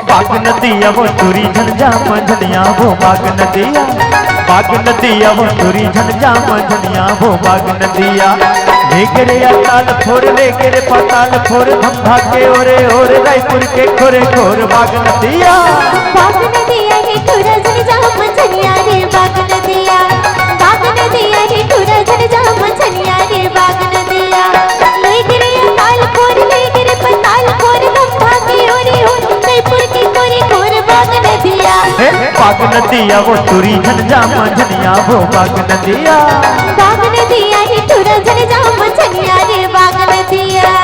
बाग नदिया वो तुरी झंझा मंझनिया वो बाग नदिया, बाग नदिया वो तुरी झंझा मंझनिया वो बाग नदिया। ले गिरे अताल फोर ले गिरे पताल फोर धंधा के ओरे ओरे रायपुर के खोरे खोर बाग नदिया। बाग नदिया हे तुरा झंझा मंझनिया रे बाग नदिया, बाग नदिया हे तुरा झंझा मंझनिया रे बाग नदिया। ले गिरे अताल फोर ले गिरे पताल फोर धंधा के ओरे ओरे रायपुर के खोरे खोर बाग नदिया। बाग नदिया वो तुरी झंझा मंझनिया वो बाग नदिया, बाग नदिया हे तुरा झंझा मंझनिया रे बाग नदिया।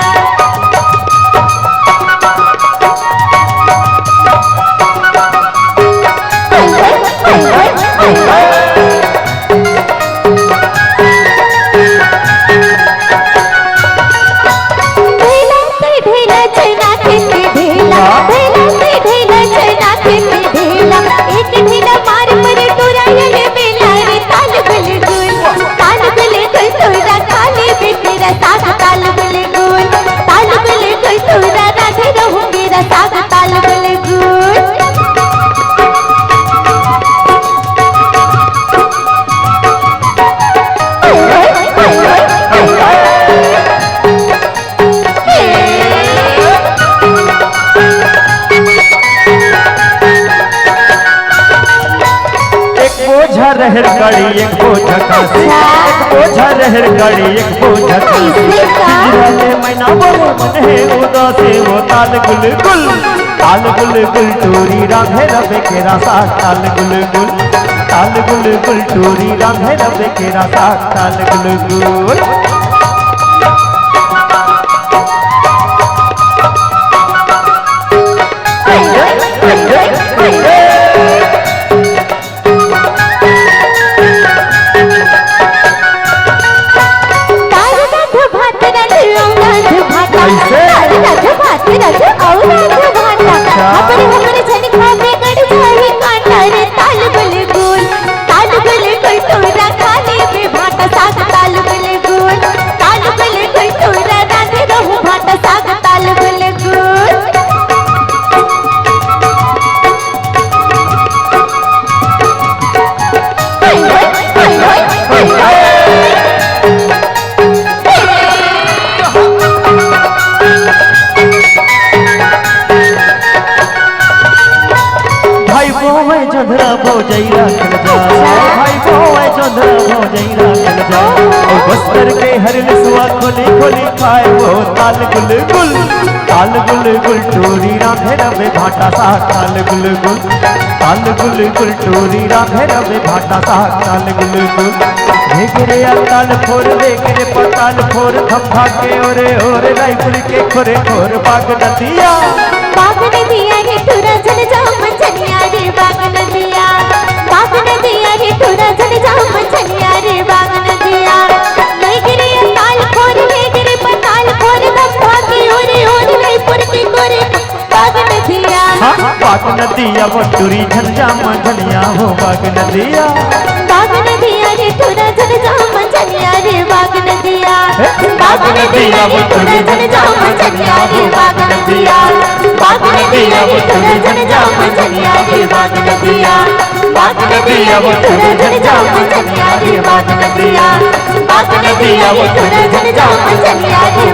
रहर गाड़ी एक बोझा कासी, एक बोझा रहर गाड़ी एक बोझा कासी। जिराले मैना बोले मन है उदासी वो ताल गुल गुल, ताल गुल गुल टूरी राधे रबे केरा साथ ताल गुल गुल, ताल गुल गुल टूरी राधे रबे केरा साथ ताल गुल गुल। जोधरा भौजई राखल जा, भाई बोए जोधरा भौजई राखल जा। और बस्तर के हर नसवा खोली खोली खाए वो ताल गुल गुल, ताल गुल गुल टोरी राधे रबे भाटा सा ताल गुल गुल, ताल गुल गुल टोरी राधे रबे भाटा सा ताल गुल गुल। ले गिरे अताल फोर ले गिरे पताल फोर धंधा के ओरे ओरे रायपुर के खोरे खोर बाग नदिया। बाग नदिया हे तुरा झंझा मंझनिया रे बाग नदिया, बाग नदिया हे तुरा झंझा मंझनिया रे बाग नदिया। ले गिरे अताल फोर ले गिरे पताल फोर धंधा के ओरे ओरे रायपुर के खोरे बाग नदिया। बाग नदिया वो तुरी झंझा मंझनिया हो बाग नदिया, बाग नदिया रे तुरा झंझा मंझनिया रे बाग नदिया। बाग नदिया रे तुरा झंझा मंझनिया रे बाग नदिया, बाग नदिया रे तुरा झंझा मंझनिया रे बाग नदिया। बाग नदिया वो तुरा झंझा मंझनिया रे बाग नदिया, बाग नदिया वो तुरा झंझा मंझनिया रे